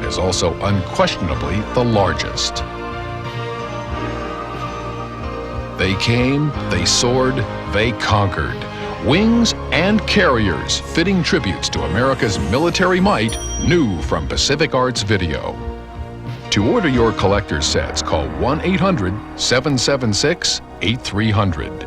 is also unquestionably the largest. They came, they soared, they conquered. Wings and carriers, fitting tributes to America's military might, new from Pacific Arts Video. To order your collector's sets, call 1-800-776-8300.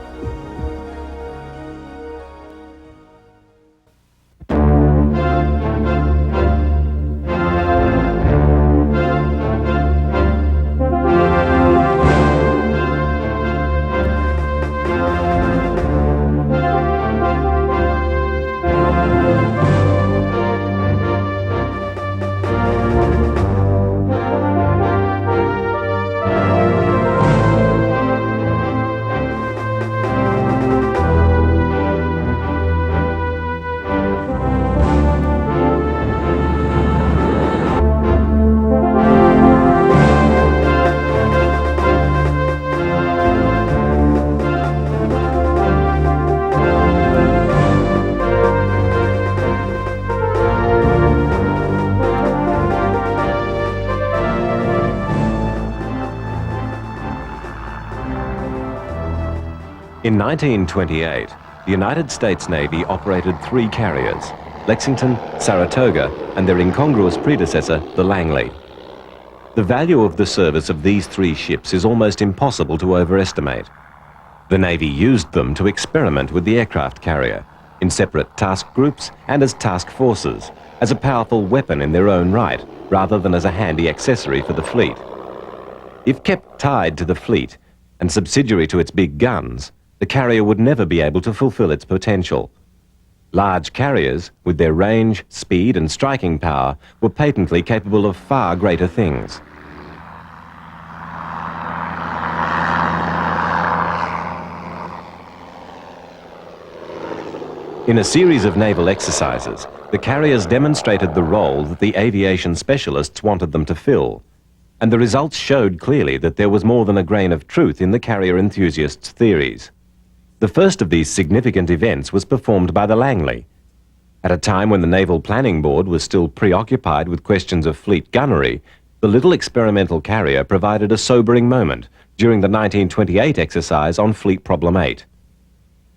In 1928, the United States Navy operated 3 carriers, Lexington, Saratoga, and their incongruous predecessor, the Langley. The value of the service of these 3 ships is almost impossible to overestimate. The Navy used them to experiment with the aircraft carrier, in separate task groups and as task forces, as a powerful weapon in their own right, rather than as a handy accessory for the fleet. If kept tied to the fleet and subsidiary to its big guns, the carrier would never be able to fulfill its potential. Large carriers, with their range, speed and striking power, were patently capable of far greater things. In a series of naval exercises, the carriers demonstrated the role that the aviation specialists wanted them to fill, and the results showed clearly that there was more than a grain of truth in the carrier enthusiasts' theories. The first of these significant events was performed by the Langley. At a time when the Naval Planning Board was still preoccupied with questions of fleet gunnery, the little experimental carrier provided a sobering moment during the 1928 exercise on Fleet Problem 8.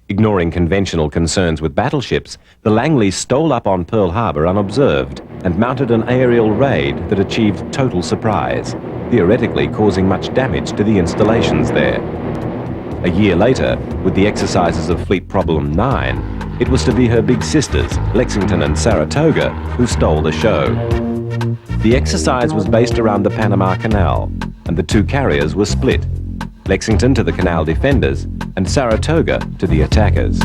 Ignoring conventional concerns with battleships, the Langley stole up on Pearl Harbor unobserved and mounted an aerial raid that achieved total surprise, theoretically causing much damage to the installations there. A year later, with the exercises of Fleet Problem 9, it was to be her big sisters, Lexington and Saratoga, who stole the show. The exercise was based around the Panama Canal, and the 2 carriers were split, Lexington to the canal defenders and Saratoga to the attackers.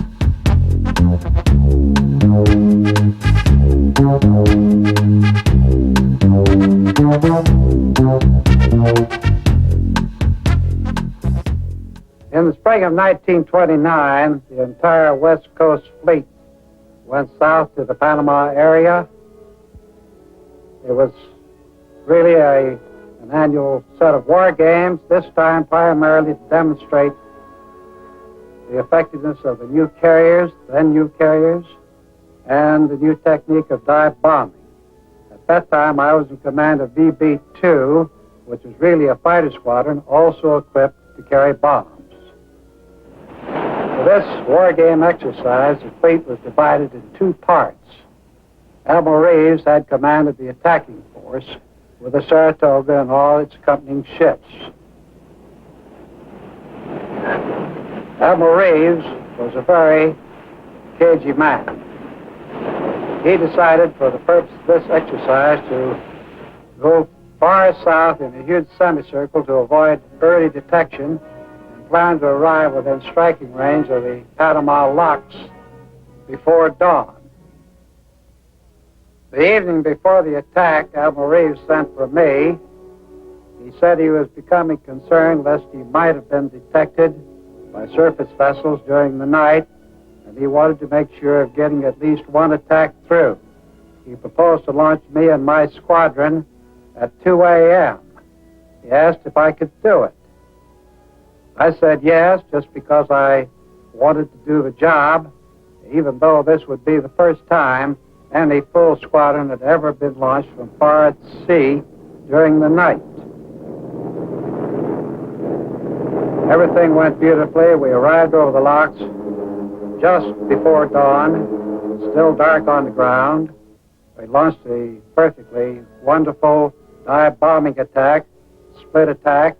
In the spring of 1929, the entire West Coast fleet went south to the Panama area. It was really an annual set of war games, this time primarily to demonstrate the effectiveness of the new carriers, then new carriers, and the new technique of dive bombing. At that time, I was in command of VB-2, which was really a fighter squadron, also equipped to carry bombs. For this war game exercise, the fleet was divided in 2 parts. Admiral Reeves had command of the attacking force with the Saratoga and all its accompanying ships. Admiral Reeves was a very cagey man. He decided for the purpose of this exercise to go far south in a huge semicircle to avoid early detection, planned to arrive within striking range of the Panama locks before dawn. The evening before the attack, Admiral Reeves sent for me. He said he was becoming concerned lest he might have been detected by surface vessels during the night, and he wanted to make sure of getting at least one attack through. He proposed to launch me and my squadron at 2 a.m. He asked if I could do it. I said yes, just because I wanted to do the job, even though this would be the first time any full squadron had ever been launched from far at sea during the night. Everything went beautifully. We arrived over the locks just before dawn, still dark on the ground. We launched a perfectly wonderful dive bombing attack, split attack.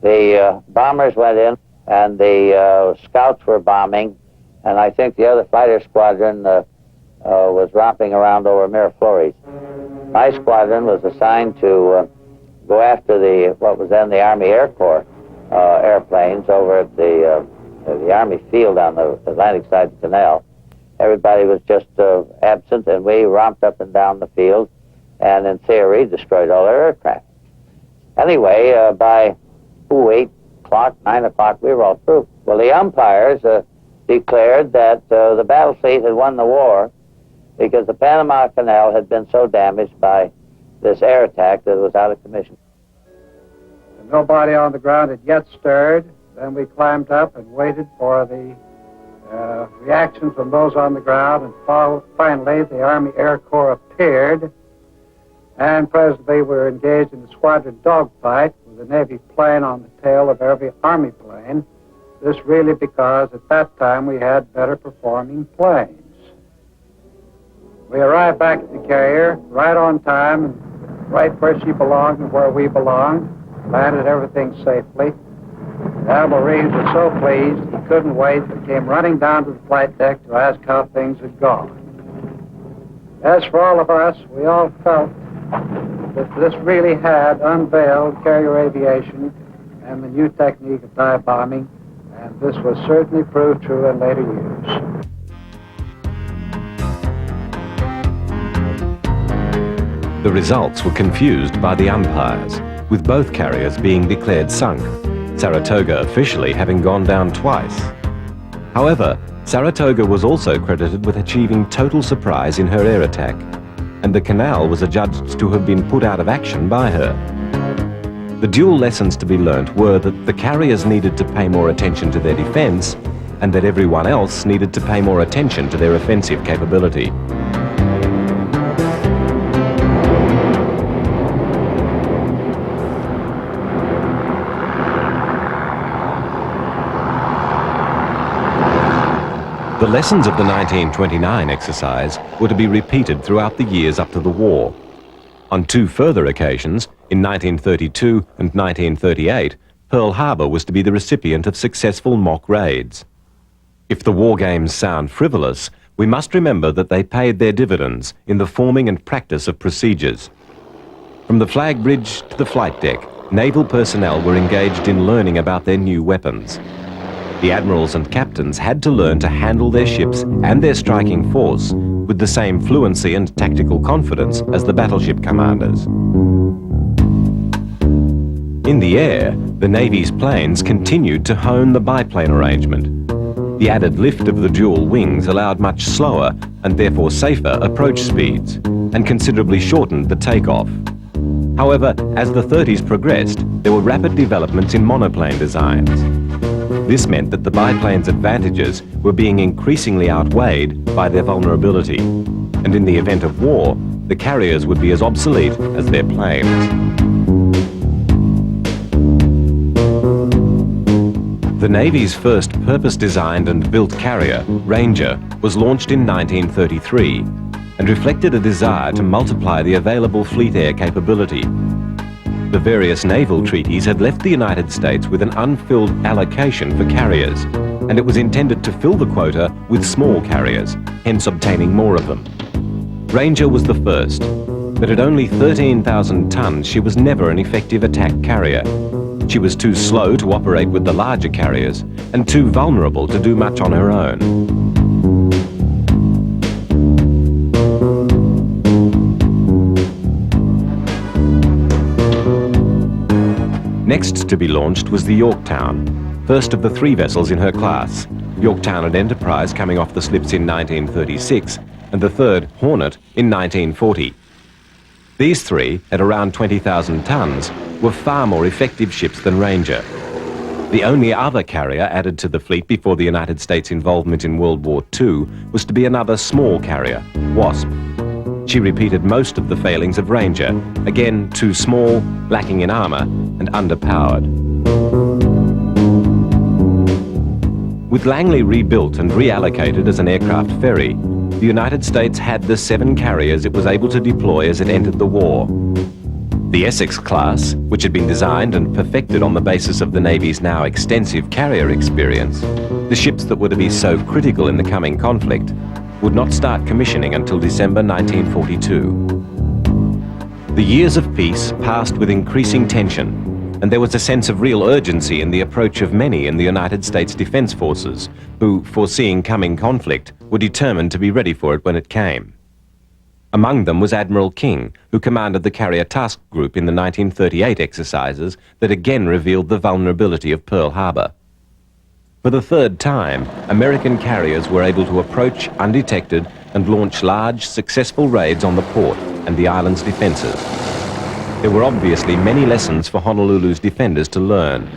The bombers went in, and the scouts were bombing, and I think the other fighter squadron was romping around over Miraflores. My squadron was assigned to go after what was then the Army Air Corps airplanes over at the Army field on the Atlantic side of the canal. Everybody was just absent, and we romped up and down the field, and in theory destroyed all their aircraft. Anyway, by 8 o'clock, 9 o'clock, we were all through. Well, the umpires declared that the battle fleet had won the war because the Panama Canal had been so damaged by this air attack that it was out of commission. And nobody on the ground had yet stirred. Then we climbed up and waited for the reaction from those on the ground, and finally the Army Air Corps appeared, and presently we were engaged in a squadron dogfight with a Navy plane on the tail of every Army plane. This really because at that time we had better performing planes. We arrived back at the carrier right on time and right where she belonged and where we belonged, landed everything safely. Admiral Reeves was so pleased he couldn't wait, but came running down to the flight deck to ask how things had gone. As for all of us, we all felt that this really had unveiled carrier aviation and the new technique of dive bombing, and this was certainly proved true in later years. The results were confused by the umpires, with both carriers being declared sunk, Saratoga officially having gone down twice. However, Saratoga was also credited with achieving total surprise in her air attack, and the Canal was adjudged to have been put out of action by her. The dual lessons to be learnt were that the carriers needed to pay more attention to their defence, and that everyone else needed to pay more attention to their offensive capability. The lessons of the 1929 exercise were to be repeated throughout the years up to the war. On two further occasions, in 1932 and 1938, Pearl Harbor was to be the recipient of successful mock raids. If the war games sound frivolous, we must remember that they paid their dividends in the forming and practice of procedures. From the flag bridge to the flight deck, naval personnel were engaged in learning about their new weapons. The admirals and captains had to learn to handle their ships and their striking force with the same fluency and tactical confidence as the battleship commanders. In the air, the Navy's planes continued to hone the biplane arrangement. The added lift of the dual wings allowed much slower and therefore safer approach speeds and considerably shortened the takeoff. However, as the 30s progressed, there were rapid developments in monoplane designs. This meant that the biplane's advantages were being increasingly outweighed by their vulnerability, and in the event of war, the carriers would be as obsolete as their planes. The Navy's first purpose-designed and built carrier, Ranger, was launched in 1933 and reflected a desire to multiply the available fleet air capability. The various naval treaties had left the United States with an unfilled allocation for carriers, and it was intended to fill the quota with small carriers, hence obtaining more of them. Ranger was the first, but at only 13,000 tons, she was never an effective attack carrier. She was too slow to operate with the larger carriers, and too vulnerable to do much on her own. Next to be launched was the Yorktown, first of the 3 vessels in her class, Yorktown and Enterprise coming off the slips in 1936, and the third, Hornet, in 1940. These 3, at around 20,000 tons, were far more effective ships than Ranger. The only other carrier added to the fleet before the United States' involvement in World War II was to be another small carrier, Wasp. She repeated most of the failings of Ranger, again too small, lacking in armour, and underpowered. With Langley rebuilt and reallocated as an aircraft ferry, the United States had the 7 carriers it was able to deploy as it entered the war. The Essex class, which had been designed and perfected on the basis of the Navy's now extensive carrier experience, the ships that were to be so critical in the coming conflict, would not start commissioning until December 1942. The years of peace passed with increasing tension, and there was a sense of real urgency in the approach of many in the United States Defense Forces, who, foreseeing coming conflict, were determined to be ready for it when it came. Among them was Admiral King, who commanded the Carrier Task Group in the 1938 exercises that again revealed the vulnerability of Pearl Harbor. For the third time, American carriers were able to approach undetected and launch large, successful raids on the port and the island's defenses. There were obviously many lessons for Honolulu's defenders to learn.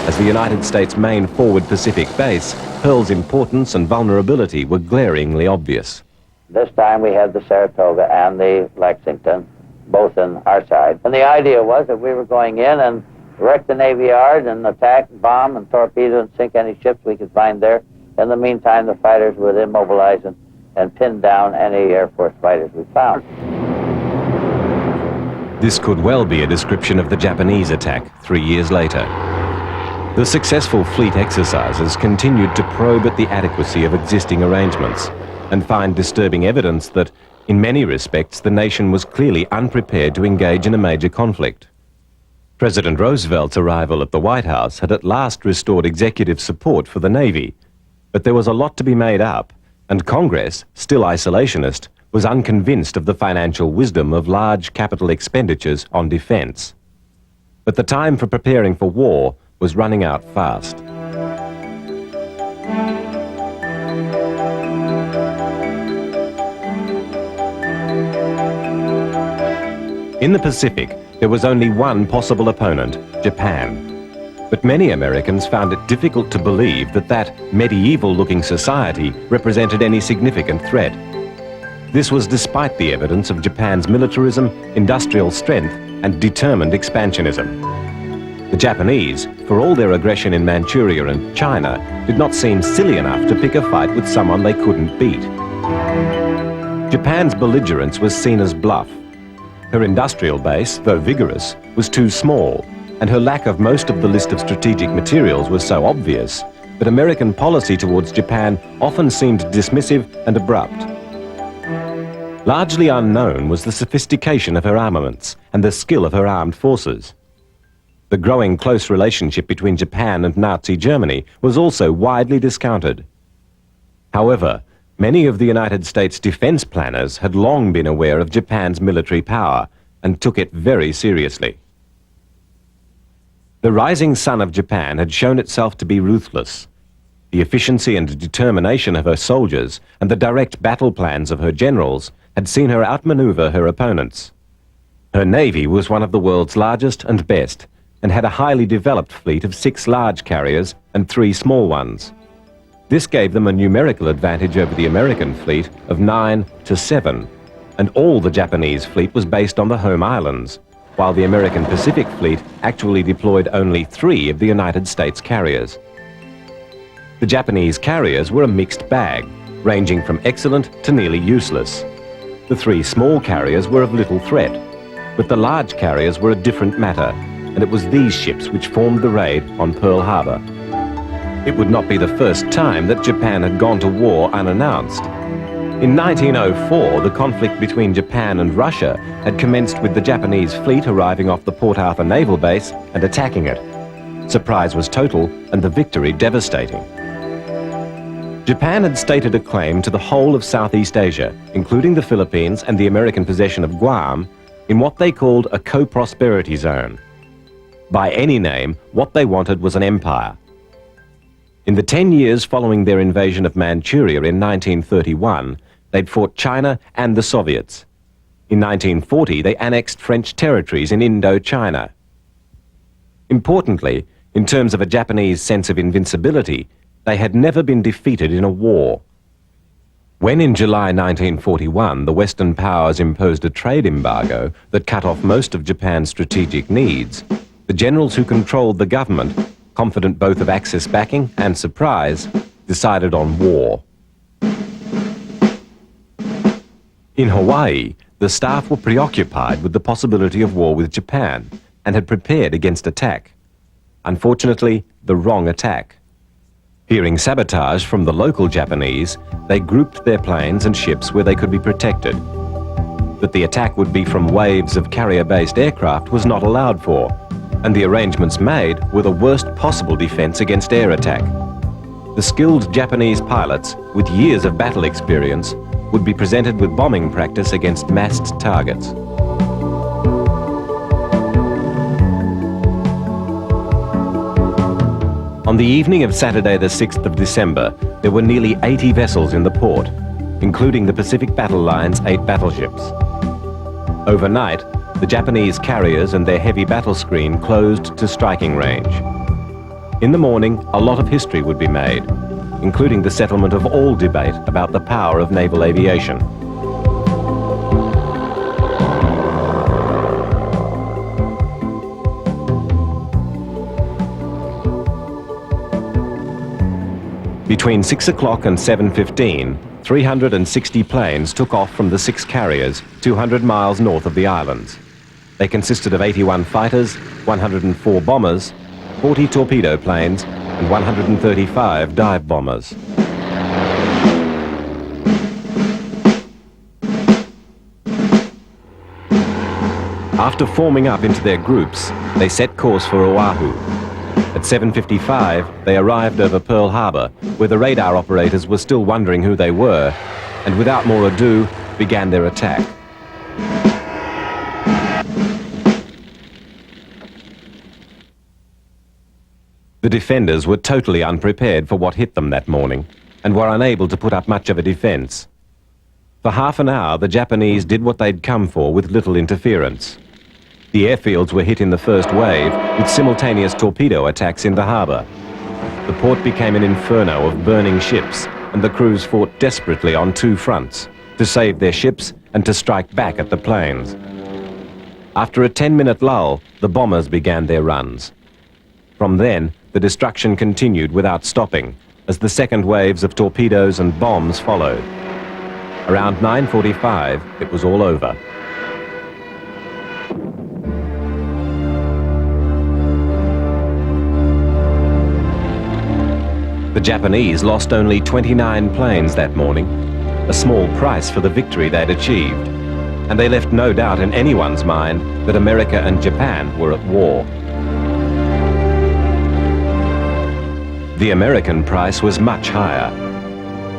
As the United States' main forward Pacific base, Pearl's importance and vulnerability were glaringly obvious. This time we had the Saratoga and the Lexington, both on our side. And the idea was that we were going in and wreck the Navy Yard and attack, bomb, and torpedo and sink any ships we could find there. In the meantime, the fighters would immobilize and pin down any Air Force fighters we found. This could well be a description of the Japanese attack 3 years later. The successful fleet exercises continued to probe at the adequacy of existing arrangements and find disturbing evidence that, in many respects, the nation was clearly unprepared to engage in a major conflict. President Roosevelt's arrival at the White House had at last restored executive support for the Navy, but there was a lot to be made up, and Congress, still isolationist, was unconvinced of the financial wisdom of large capital expenditures on defense. But the time for preparing for war was running out fast. In the Pacific, there was only one possible opponent, Japan. But many Americans found it difficult to believe that that medieval-looking society represented any significant threat. This was despite the evidence of Japan's militarism, industrial strength, and determined expansionism. The Japanese, for all their aggression in Manchuria and China, did not seem silly enough to pick a fight with someone they couldn't beat. Japan's belligerence was seen as bluff. Her industrial base, though vigorous, was too small, and her lack of most of the list of strategic materials was so obvious that American policy towards Japan often seemed dismissive and abrupt. Largely unknown was the sophistication of her armaments and the skill of her armed forces. The growing close relationship between Japan and Nazi Germany was also widely discounted. However, many of the United States defense planners had long been aware of Japan's military power and took it very seriously. The rising sun of Japan had shown itself to be ruthless. The efficiency and determination of her soldiers and the direct battle plans of her generals had seen her outmaneuver her opponents. Her navy was one of the world's largest and best, and had a highly developed fleet of 6 large carriers and 3 small ones. This gave them a numerical advantage over the American fleet of 9 to 7, and all the Japanese fleet was based on the home islands, while the American Pacific Fleet actually deployed only 3 of the United States carriers. The Japanese carriers were a mixed bag, ranging from excellent to nearly useless. The 3 small carriers were of little threat, but the large carriers were a different matter, and it was these ships which formed the raid on Pearl Harbor. It would not be the first time that Japan had gone to war unannounced. In 1904, the conflict between Japan and Russia had commenced with the Japanese fleet arriving off the Port Arthur naval base and attacking it. Surprise was total and the victory devastating. Japan had stated a claim to the whole of Southeast Asia, including the Philippines and the American possession of Guam, in what they called a co-prosperity zone. By any name, what they wanted was an empire. In the 10 years following their invasion of Manchuria in 1931, they'd fought China and the Soviets. In 1940, they annexed French territories in Indochina. Importantly, in terms of a Japanese sense of invincibility, they had never been defeated in a war. When in July 1941 the Western powers imposed a trade embargo that cut off most of Japan's strategic needs, the generals who controlled the government, confident both of Axis backing and surprise, decided on war. In Hawaii, the staff were preoccupied with the possibility of war with Japan and had prepared against attack. Unfortunately, the wrong attack. Hearing sabotage from the local Japanese, they grouped their planes and ships where they could be protected. That the attack would be from waves of carrier-based aircraft was not allowed for, and the arrangements made were the worst possible defense against air attack. The skilled Japanese pilots, with years of battle experience, would be presented with bombing practice against massed targets. On the evening of Saturday the 6th of December, there were nearly 80 vessels in the port, including the Pacific Battle Line's 8 battleships. Overnight, the Japanese carriers and their heavy battle screen closed to striking range. In the morning, a lot of history would be made, including the settlement of all debate about the power of naval aviation. Between 6 o'clock and 7:15, 360 planes took off from the 6 carriers 200 miles north of the islands. They consisted of 81 fighters, 104 bombers, 40 torpedo planes, and 135 dive bombers. After forming up into their groups, they set course for Oahu. At 7:55, they arrived over Pearl Harbor, where the radar operators were still wondering who they were, and without more ado, began their attack. The defenders were totally unprepared for what hit them that morning, and were unable to put up much of a defense. For half an hour, the Japanese did what they'd come for with little interference. The airfields were hit in the first wave with simultaneous torpedo attacks in the harbor. The port became an inferno of burning ships, and the crews fought desperately on 2 fronts, to save their ships and to strike back at the planes. After a 10-minute lull, the bombers began their runs. From then, the destruction continued without stopping, as the second waves of torpedoes and bombs followed. Around 9:45, it was all over. The Japanese lost only 29 planes that morning, a small price for the victory they'd achieved, and they left no doubt in anyone's mind that America and Japan were at war. The American price was much higher.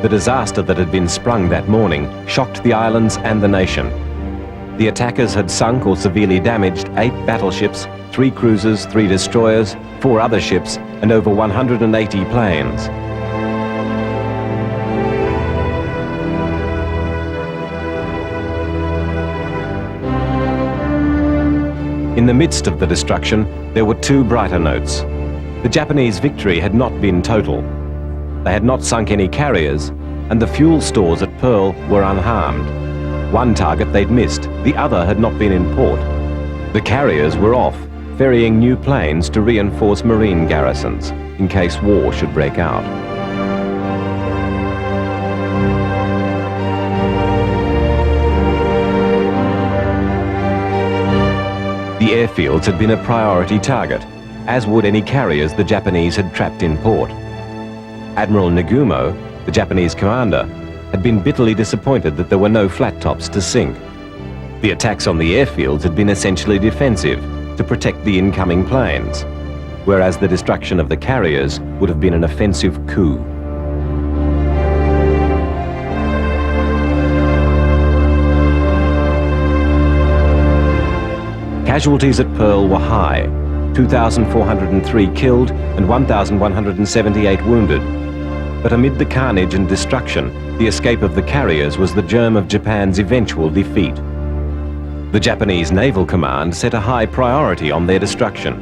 The disaster that had been sprung that morning shocked the islands and the nation. The attackers had sunk or severely damaged 8 battleships, 3 cruisers, 3 destroyers, 4 other ships, and over 180 planes. In the midst of the destruction, there were 2 brighter notes. The Japanese victory had not been total. They had not sunk any carriers, and the fuel stores at Pearl were unharmed. One target they'd missed, the other had not been in port. The carriers were off, ferrying new planes to reinforce marine garrisons, in case war should break out. The airfields had been a priority target, as would any carriers the Japanese had trapped in port. Admiral Nagumo, the Japanese commander, had been bitterly disappointed that there were no flat tops to sink. The attacks on the airfields had been essentially defensive, to protect the incoming planes, whereas the destruction of the carriers would have been an offensive coup. Casualties at Pearl were high, 2,403 killed and 1,178 wounded. But amid the carnage and destruction, the escape of the carriers was the germ of Japan's eventual defeat. The Japanese Naval Command set a high priority on their destruction,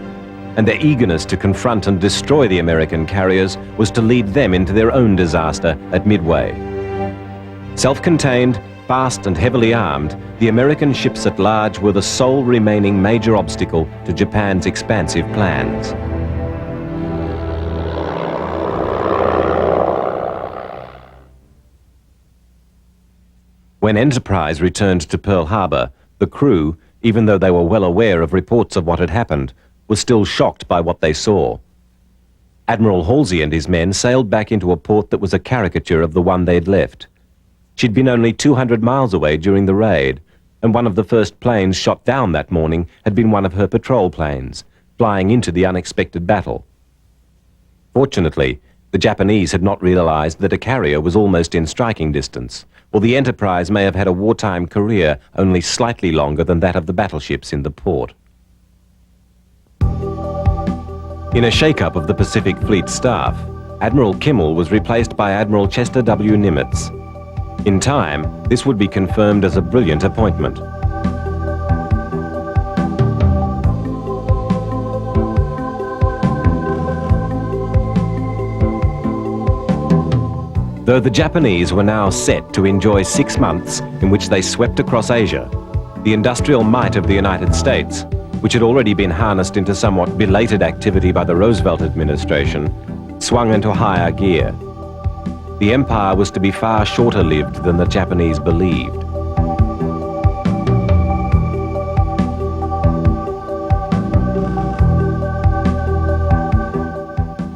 and their eagerness to confront and destroy the American carriers was to lead them into their own disaster at Midway. Self-contained, fast and heavily armed, the American ships at large were the sole remaining major obstacle to Japan's expansive plans. When Enterprise returned to Pearl Harbor, the crew, even though they were well aware of reports of what had happened, was still shocked by what they saw. Admiral Halsey and his men sailed back into a port that was a caricature of the one they'd left. She'd been only 200 miles away during the raid, and one of the first planes shot down that morning had been one of her patrol planes, flying into the unexpected battle. Fortunately, the Japanese had not realized that a carrier was almost in striking distance, or the Enterprise may have had a wartime career only slightly longer than that of the battleships in the port. In a shake-up of the Pacific Fleet staff, Admiral Kimmel was replaced by Admiral Chester W. Nimitz. In time, this would be confirmed as a brilliant appointment. Though the Japanese were now set to enjoy 6 months in which they swept across Asia, the industrial might of the United States, which had already been harnessed into somewhat belated activity by the Roosevelt administration, swung into higher gear. The empire was to be far shorter-lived than the Japanese believed.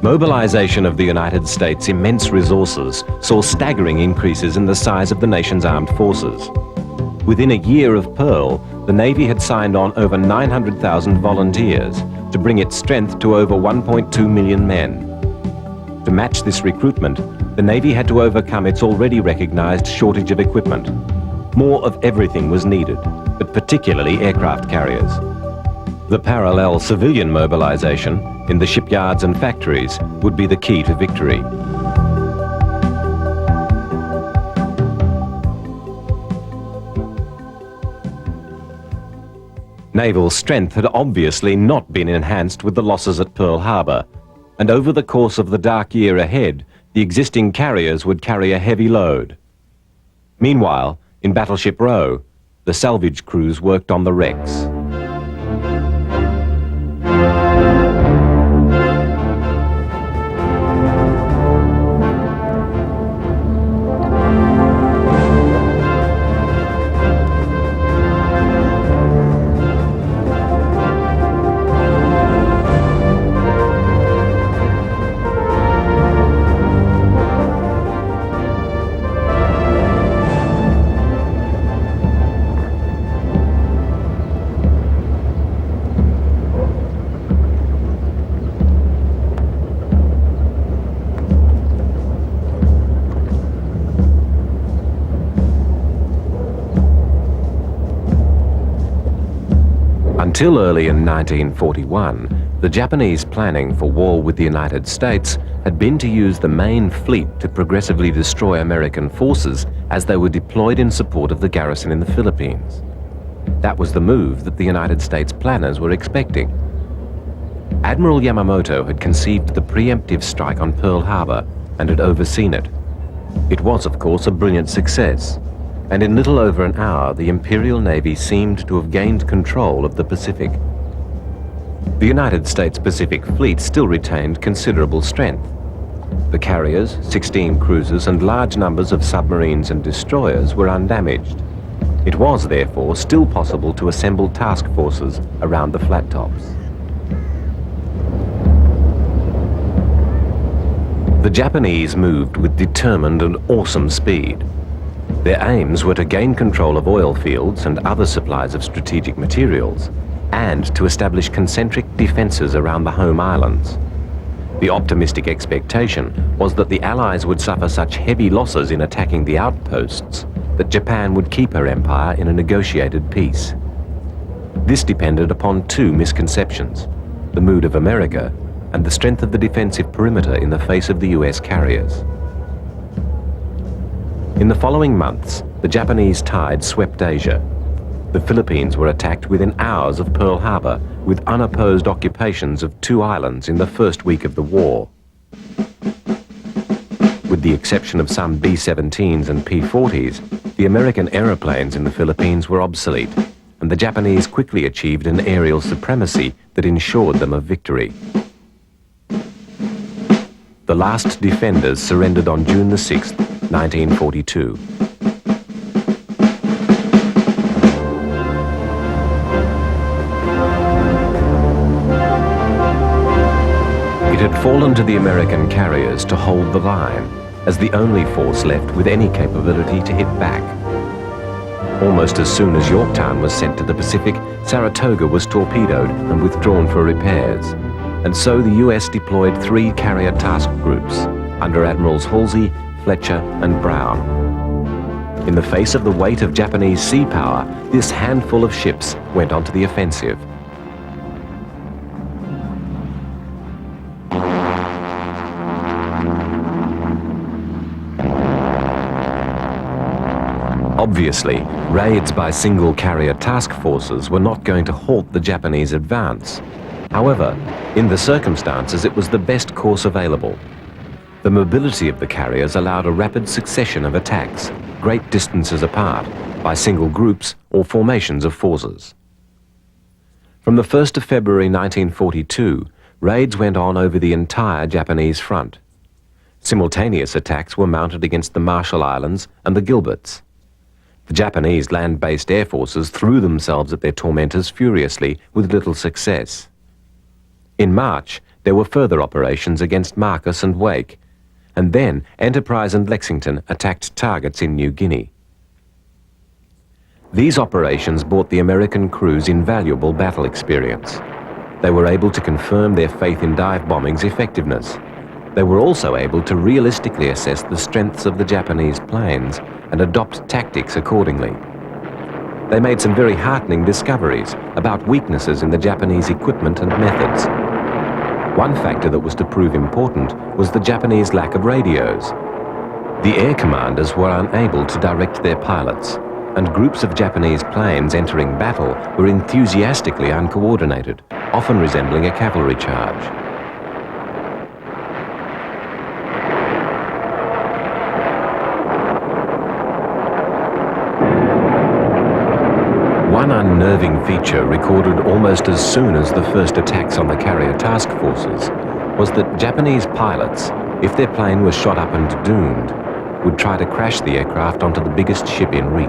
Mobilization of the United States' immense resources saw staggering increases in the size of the nation's armed forces. Within a year of Pearl, the Navy had signed on over 900,000 volunteers to bring its strength to over 1.2 million men. To match this recruitment, the Navy had to overcome its already recognized shortage of equipment. More of everything was needed, but particularly aircraft carriers. The parallel civilian mobilization in the shipyards and factories would be the key to victory. Naval strength had obviously not been enhanced with the losses at Pearl Harbor, and over the course of the dark year ahead, the existing carriers would carry a heavy load. Meanwhile, in Battleship Row, the salvage crews worked on the wrecks. Until early in 1941, the Japanese planning for war with the United States had been to use the main fleet to progressively destroy American forces as they were deployed in support of the garrison in the Philippines. That was the move that the United States planners were expecting. Admiral Yamamoto had conceived the preemptive strike on Pearl Harbor and had overseen it. It was, of course, a brilliant success, and in little over an hour, the Imperial Navy seemed to have gained control of the Pacific. The United States Pacific Fleet still retained considerable strength. The carriers, 16 cruisers, and large numbers of submarines and destroyers were undamaged. It was, therefore, still possible to assemble task forces around the flat tops. The Japanese moved with determined and awesome speed. Their aims were to gain control of oil fields and other supplies of strategic materials, and to establish concentric defenses around the home islands. The optimistic expectation was that the Allies would suffer such heavy losses in attacking the outposts that Japan would keep her empire in a negotiated peace. This depended upon two misconceptions: the mood of America and the strength of the defensive perimeter in the face of the US carriers. In the following months, the Japanese tide swept Asia. The Philippines were attacked within hours of Pearl Harbor, with unopposed occupations of 2 islands in the first week of the war. With With the exception of some B-17s and P-40s, the American aeroplanes in the Philippines were obsolete, and the Japanese quickly achieved an aerial supremacy that ensured them a victory. The last defenders surrendered on June the 6th, 1942. It had fallen to the American carriers to hold the line, as the only force left with any capability to hit back. Almost as soon as Yorktown was sent to the Pacific, Saratoga was torpedoed and withdrawn for repairs. And so the US deployed 3 carrier task groups under Admirals Halsey, Fletcher and Brown. In the face of the weight of Japanese sea power, this handful of ships went onto the offensive. Obviously, raids by single carrier task forces were not going to halt the Japanese advance. However, in the circumstances, it was the best course available. The mobility of the carriers allowed a rapid succession of attacks, great distances apart, by single groups or formations of forces. From the 1st of February 1942, raids went on over the entire Japanese front. Simultaneous attacks were mounted against the Marshall Islands and the Gilberts. The Japanese land-based air forces threw themselves at their tormentors furiously with little success. In March, there were further operations against Marcus and Wake, and then Enterprise and Lexington attacked targets in New Guinea. These operations brought the American crews invaluable battle experience. They were able to confirm their faith in dive bombing's effectiveness. They were also able to realistically assess the strengths of the Japanese planes and adopt tactics accordingly. They made some very heartening discoveries about weaknesses in the Japanese equipment and methods. One factor that was to prove important was the Japanese lack of radios. The air commanders were unable to direct their pilots, and groups of Japanese planes entering battle were enthusiastically uncoordinated, often resembling a cavalry charge. One unnerving feature recorded almost as soon as the first attacks on the carrier task forces was that Japanese pilots, if their plane was shot up and doomed, would try to crash the aircraft onto the biggest ship in reach.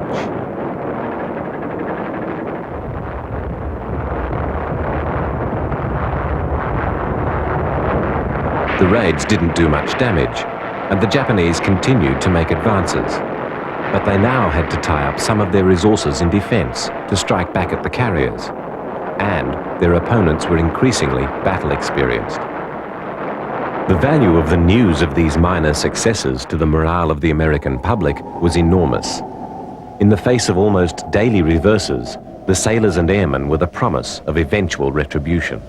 The raids didn't do much damage, and the Japanese continued to make advances. But they now had to tie up some of their resources in defense to strike back at the carriers, and their opponents were increasingly battle experienced. The value of the news of these minor successes to the morale of the American public was enormous. In the face of almost daily reverses, the sailors and airmen were the promise of eventual retribution.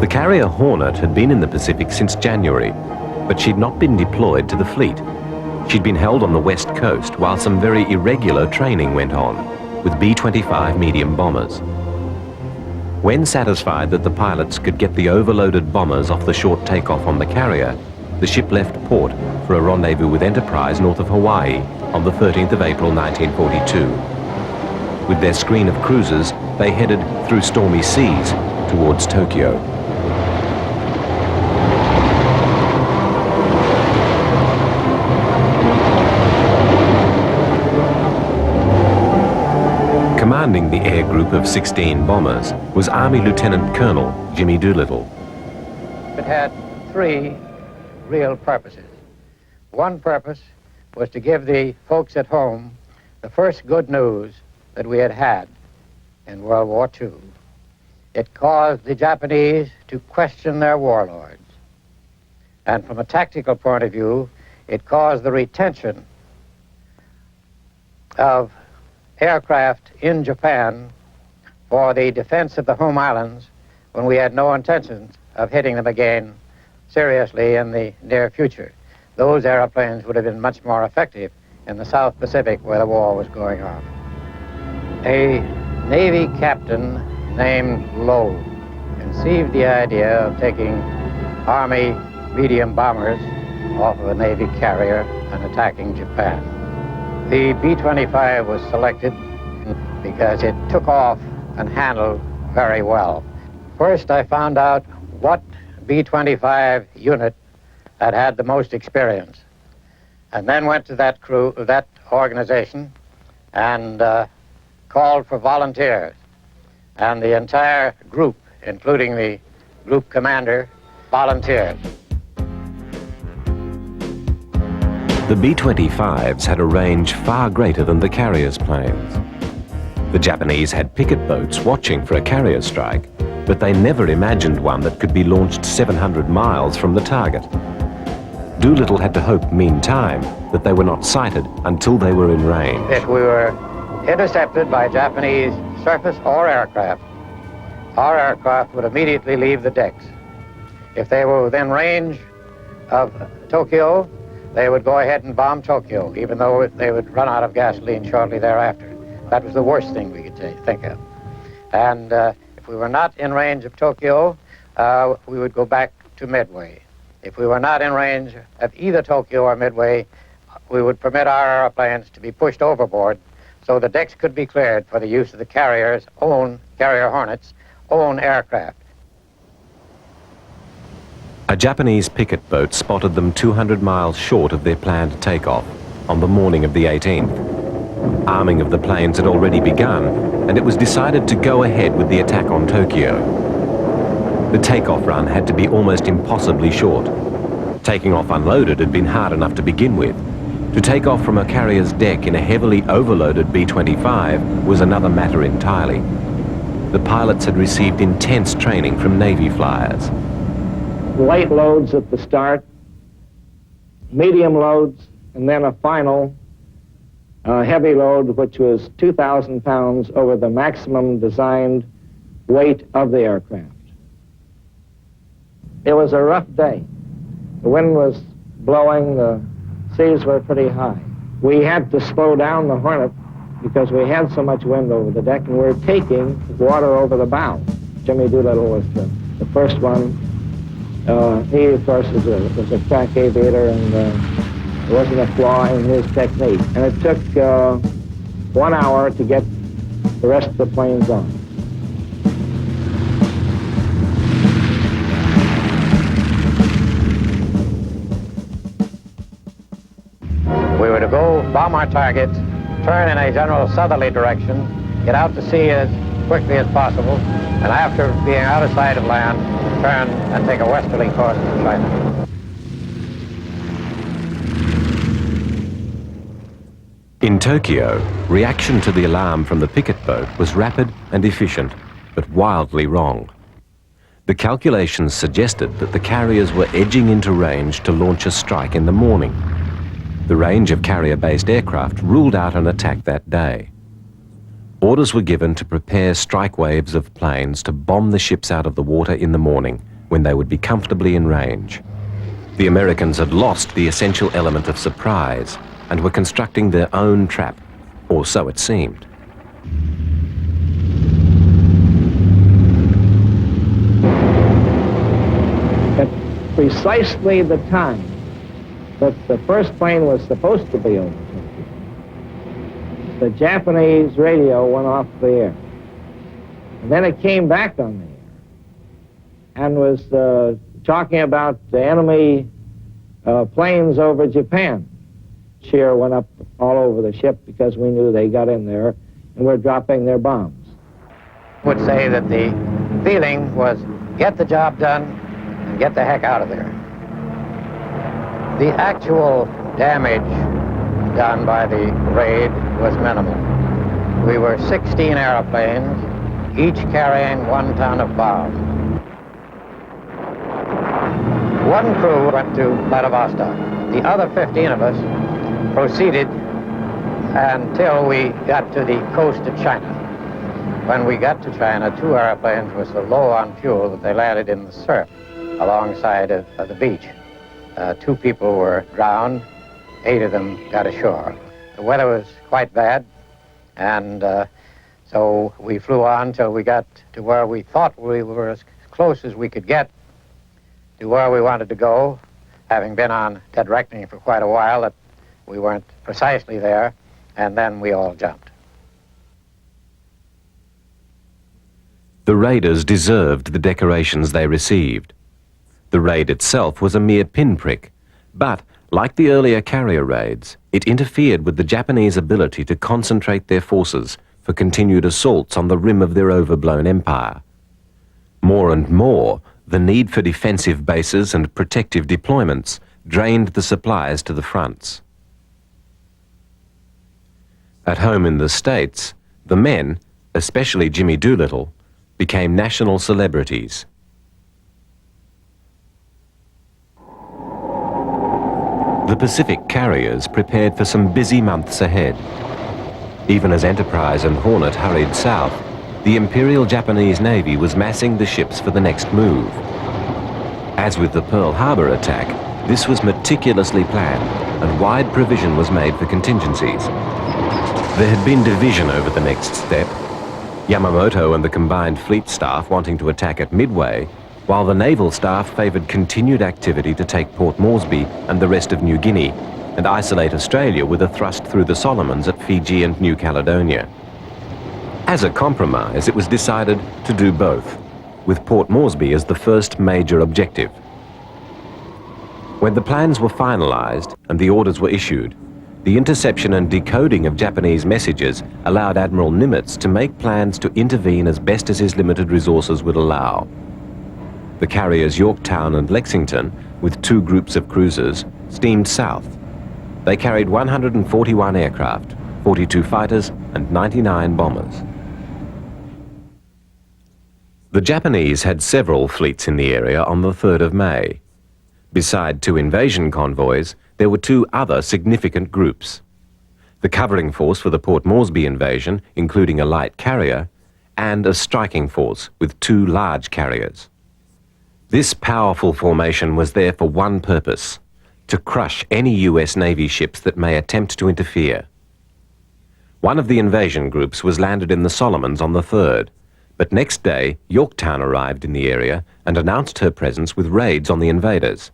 The carrier Hornet had been in the Pacific since January, but she'd not been deployed to the fleet. She'd been held on the west coast while some very irregular training went on, with B-25 medium bombers. When satisfied that the pilots could get the overloaded bombers off the short takeoff on the carrier, the ship left port for a rendezvous with Enterprise north of Hawaii on the 13th of April 1942. With their screen of cruisers, they headed through stormy seas towards Tokyo. Commanding the air group of 16 bombers was Army Lieutenant Colonel Jimmy Doolittle. It had 3 real purposes. One purpose was to give the folks at home the first good news that we had had in World War II. It caused the Japanese to question their warlords. And from a tactical point of view, it caused the retention of aircraft in Japan for the defense of the home islands when we had no intentions of hitting them again seriously in the near future. Those airplanes would have been much more effective in the South Pacific where the war was going on. A Navy captain named Lowe conceived the idea of taking Army medium bombers off of a Navy carrier and attacking Japan. The B-25 was selected because it took off and handled very well. First, I found out what B-25 unit had the most experience, and then went to that organization, and called for volunteers. And the entire group, including the group commander, volunteered. The B-25s had a range far greater than the carriers' planes. The Japanese had picket boats watching for a carrier strike, but they never imagined one that could be launched 700 miles from the target. Doolittle had to hope, meantime, that they were not sighted until they were in range. If we were intercepted by Japanese surface or aircraft, our aircraft would immediately leave the decks. If they were within range of Tokyo, they would go ahead and bomb Tokyo, even though they would run out of gasoline shortly thereafter. That was the worst thing we could think of. And if we were not in range of Tokyo, we would go back to Midway. If we were not in range of either Tokyo or Midway, we would permit our airplanes to be pushed overboard so the decks could be cleared for the use of the carrier Hornets' own aircraft. A Japanese picket boat spotted them 200 miles short of their planned takeoff on the morning of the 18th. Arming of the planes had already begun, and it was decided to go ahead with the attack on Tokyo. The takeoff run had to be almost impossibly short. Taking off unloaded had been hard enough to begin with. To take off from a carrier's deck in a heavily overloaded B-25 was another matter entirely. The pilots had received intense training from Navy flyers. Light loads at the start, medium loads, and then a final heavy load, which was 2,000 pounds over the maximum designed weight of the aircraft. It was a rough day. The wind was blowing, the seas were pretty high. We had to slow down the Hornet because we had so much wind over the deck, and we were taking water over the bow. Jimmy Doolittle was the first one. He, of course, was a crack aviator, and there wasn't a flaw in his technique. And it took 1 hour to get the rest of the planes on. We were to go bomb our targets, turn in a general southerly direction, get out to sea as quickly as possible, and after being out of sight of land, turn and take a westerly course to China. In Tokyo, reaction to the alarm from the picket boat was rapid and efficient, but wildly wrong. The calculations suggested that the carriers were edging into range to launch a strike in the morning. The range of carrier-based aircraft ruled out an attack that day. Orders were given to prepare strike waves of planes to bomb the ships out of the water in the morning when they would be comfortably in range. The Americans had lost the essential element of surprise and were constructing their own trap, or so it seemed. At precisely the time that the first plane was supposed to be over Tokyo, the Japanese radio went off the air. And then it came back on the air and was talking about the enemy planes over Japan. Cheer went up all over the ship because we knew they got in there and were dropping their bombs. I would say that the feeling was get the job done and get the heck out of there. The actual damage done by the raid was minimal. We were 16 airplanes, each carrying 1 ton of bombs. One crew went to Vladivostok. The other 15 of us proceeded until we got to the coast of China. When we got to China, 2 airplanes were so low on fuel that they landed in the surf alongside of the beach. 2 people were drowned, 8 of them got ashore. The weather was quite bad, and so we flew on till we got to where we thought we were as close as we could get to where we wanted to go, having been on dead reckoning for quite a while that we weren't precisely there, and then we all jumped. The raiders deserved the decorations they received. The raid itself was a mere pinprick, but, like the earlier carrier raids, it interfered with the Japanese ability to concentrate their forces for continued assaults on the rim of their overblown empire. More and more, the need for defensive bases and protective deployments drained the supplies to the fronts. At home in the States, the men, especially Jimmy Doolittle, became national celebrities. The Pacific carriers prepared for some busy months ahead. Even as Enterprise and Hornet hurried south, the Imperial Japanese Navy was massing the ships for the next move. As with the Pearl Harbor attack, this was meticulously planned, and wide provision was made for contingencies. There had been division over the next step, Yamamoto and the combined fleet staff wanting to attack at Midway, while the naval staff favoured continued activity to take Port Moresby and the rest of New Guinea, and isolate Australia with a thrust through the Solomons at Fiji and New Caledonia. As a compromise, it was decided to do both, with Port Moresby as the first major objective. When the plans were finalised and the orders were issued, the interception and decoding of Japanese messages allowed Admiral Nimitz to make plans to intervene as best as his limited resources would allow. The carriers Yorktown and Lexington, with 2 groups of cruisers, steamed south. They carried 141 aircraft, 42 fighters and 99 bombers. The Japanese had several fleets in the area on the 3rd of May. Beside 2 invasion convoys, there were 2 other significant groups. The covering force for the Port Moresby invasion, including a light carrier, and a striking force with 2 large carriers. This powerful formation was there for one purpose: to crush any US Navy ships that may attempt to interfere. One of the invasion groups was landed in the Solomons on the 3rd, but next day Yorktown arrived in the area and announced her presence with raids on the invaders.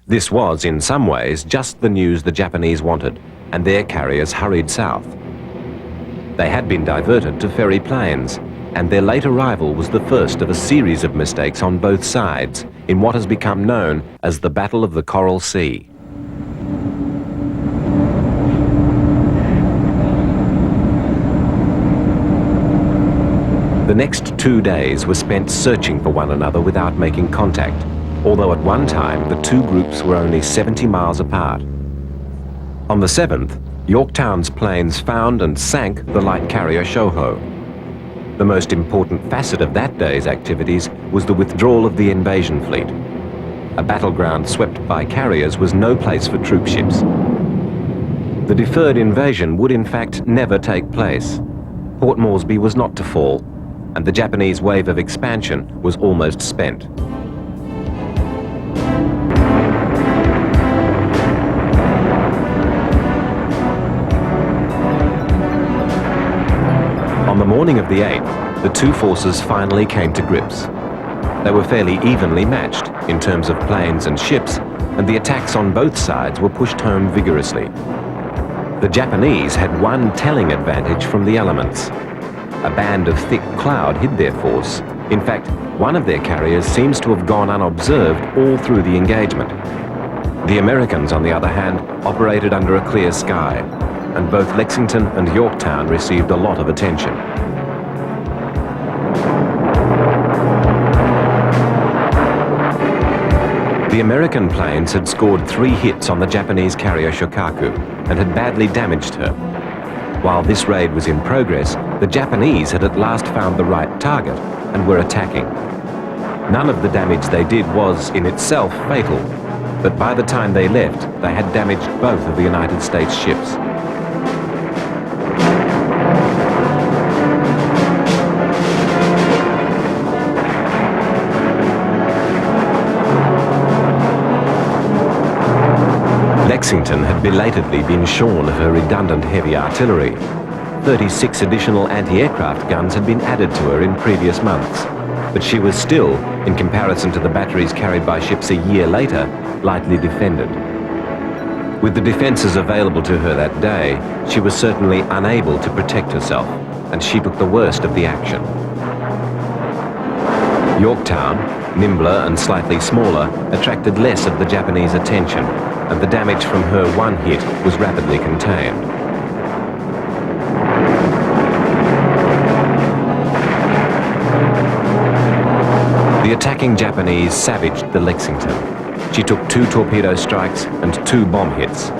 This was, in some ways, just the news the Japanese wanted, and their carriers hurried south. They had been diverted to ferry planes, and their late arrival was the first of a series of mistakes on both sides in what has become known as the Battle of the Coral Sea. The next 2 days were spent searching for one another without making contact, although at one time the 2 groups were only 70 miles apart. On the 7th, Yorktown's planes found and sank the light carrier Shoho. The most important facet of that day's activities was the withdrawal of the invasion fleet. A battleground swept by carriers was no place for troop ships. The deferred invasion would in fact never take place. Port Moresby was not to fall, and the Japanese wave of expansion was almost spent. On the morning of the 8th, the 2 forces finally came to grips. They were fairly evenly matched in terms of planes and ships, and the attacks on both sides were pushed home vigorously. The Japanese had one telling advantage from the elements. A band of thick cloud hid their force. In fact, one of their carriers seems to have gone unobserved all through the engagement. The Americans, on the other hand, operated under a clear sky, and both Lexington and Yorktown received a lot of attention. The American planes had scored 3 hits on the Japanese carrier Shokaku and had badly damaged her. While this raid was in progress, the Japanese had at last found the right target and were attacking. None of the damage they did was, in itself, fatal, but by the time they left, they had damaged both of the United States ships. Lexington had belatedly been shorn of her redundant heavy artillery. 36 additional anti-aircraft guns had been added to her in previous months. but she was still, in comparison to the batteries carried by ships a year later, lightly defended. With the defences available to her that day, she was certainly unable to protect herself, and she took the worst of the action. Yorktown, nimbler and slightly smaller, attracted less of the Japanese attention, and the damage from her one hit was rapidly contained. The attacking Japanese savaged the Lexington. She took 2 torpedo strikes and 2 bomb hits.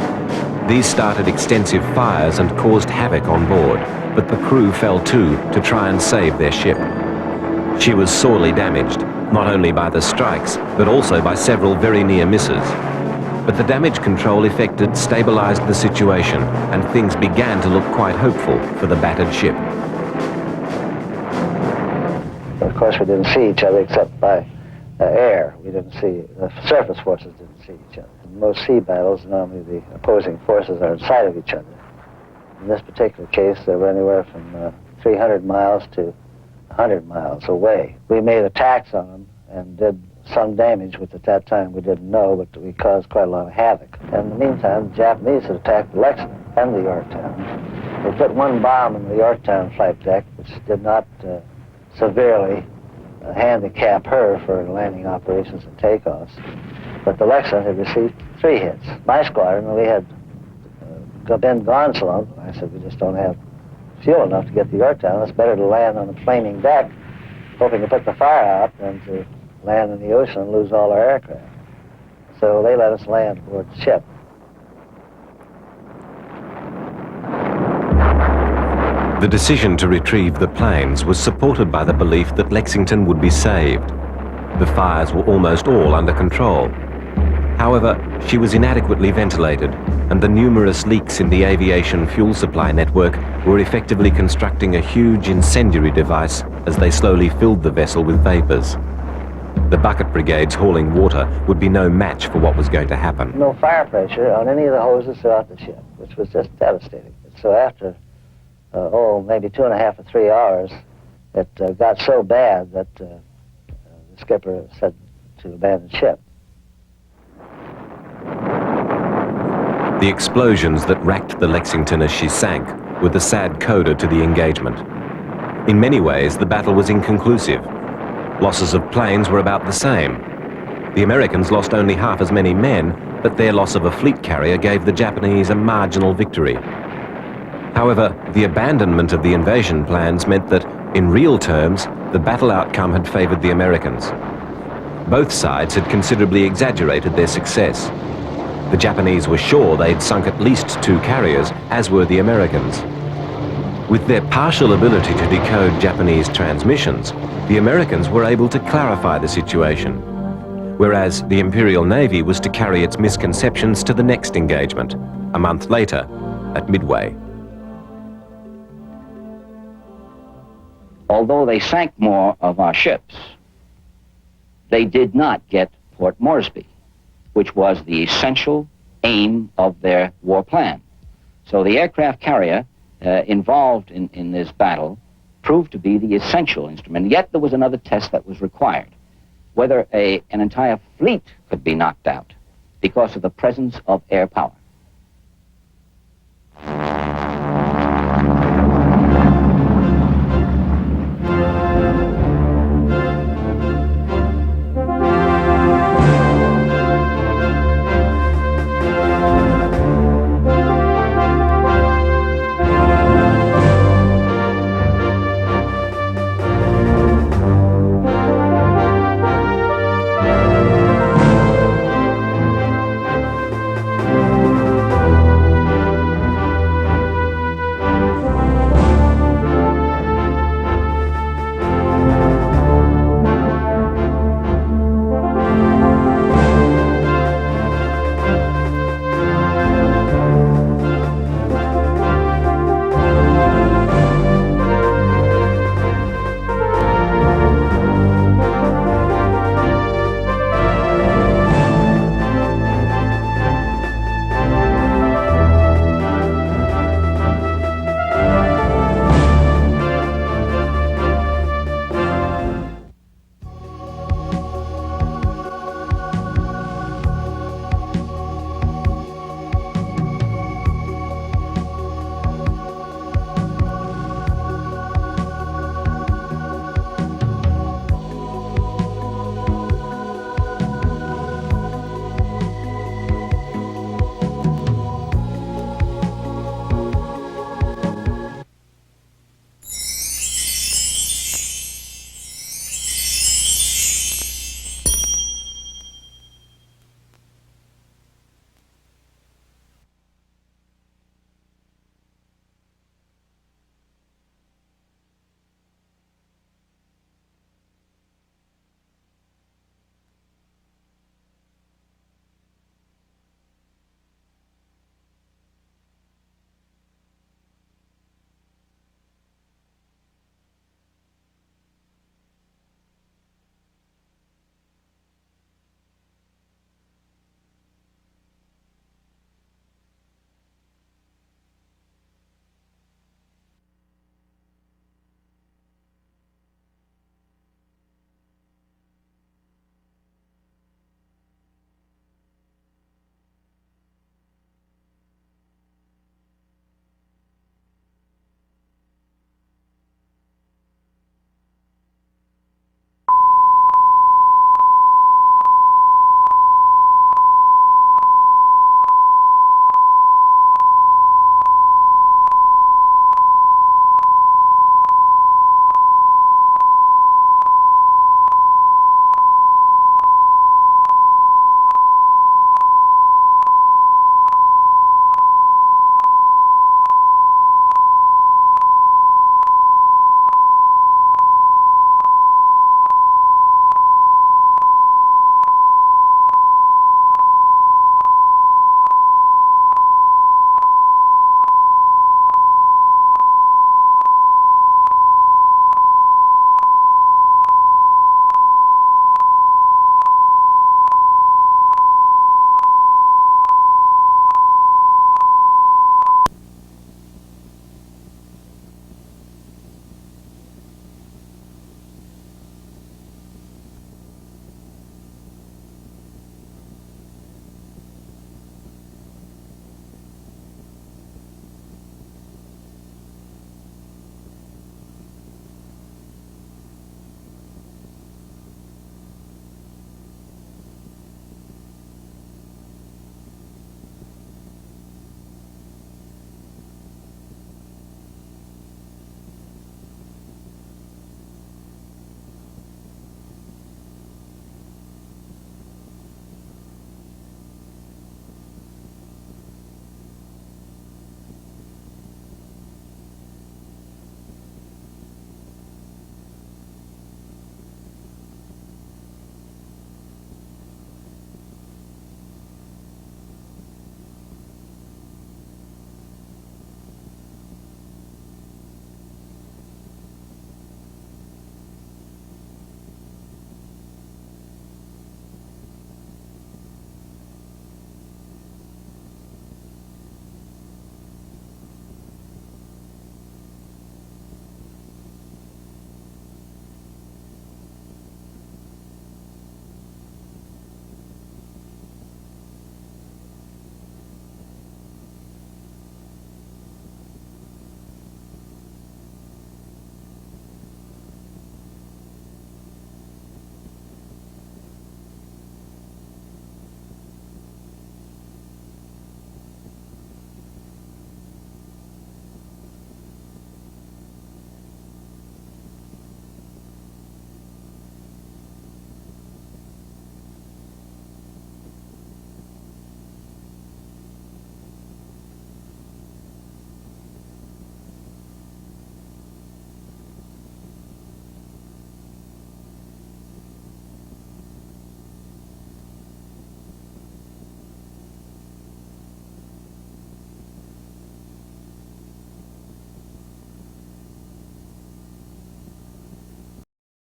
These started extensive fires and caused havoc on board, but the crew fell to try and save their ship. She was sorely damaged, not only by the strikes, but also by several very near misses. But the damage control effected stabilized the situation, and things began to look quite hopeful for the battered ship. Of course, we didn't see each other except by air. We didn't see, the surface forces didn't see each other. In most sea battles, normally the opposing forces are inside of each other. In this particular case, they were anywhere from 300 miles to 100 miles away. We made attacks on them and did some damage, which at that time we didn't know, but we caused quite a lot of havoc. In the meantime, the Japanese had attacked the Lexington and the Yorktown. They put 1 bomb in the Yorktown flight deck, which did not severely handicap her for landing operations and takeoffs. But the Lexington had received 3 hits. My squadron, we had been gone so long, I said, we just don't have fuel enough to get the Yorktown. It's better to land on a flaming deck, hoping to put the fire out, than to land in the ocean and lose all our aircraft. So they let us land aboard the ship. The decision to retrieve the planes was supported by the belief that Lexington would be saved. The fires were almost all under control. However, she was inadequately ventilated, and the numerous leaks in the aviation fuel supply network were effectively constructing a huge incendiary device as they slowly filled the vessel with vapors. The bucket brigades hauling water would be no match for what was going to happen. No fire pressure on any of the hoses throughout the ship, which was just devastating. So after maybe 2.5 or 3 hours, it got so bad that the skipper said to abandon ship. The explosions that racked the Lexington as she sank were the sad coda to the engagement. In many ways, the battle was inconclusive. Losses of planes were about the same. The Americans lost only half as many men, but their loss of a fleet carrier gave the Japanese a marginal victory. However, the abandonment of the invasion plans meant that, in real terms, the battle outcome had favored the Americans. Both sides had considerably exaggerated their success. The Japanese were sure they'd sunk at least 2 carriers, as were the Americans. With their partial ability to decode Japanese transmissions, the Americans were able to clarify the situation, whereas the Imperial Navy was to carry its misconceptions to the next engagement, a month later, at Midway. Although they sank more of our ships, they did not get Port Moresby, which was the essential aim of their war plan. So the aircraft carrier involved in this battle proved to be the essential instrument. Yet there was another test that was required, whether an entire fleet could be knocked out because of the presence of air power.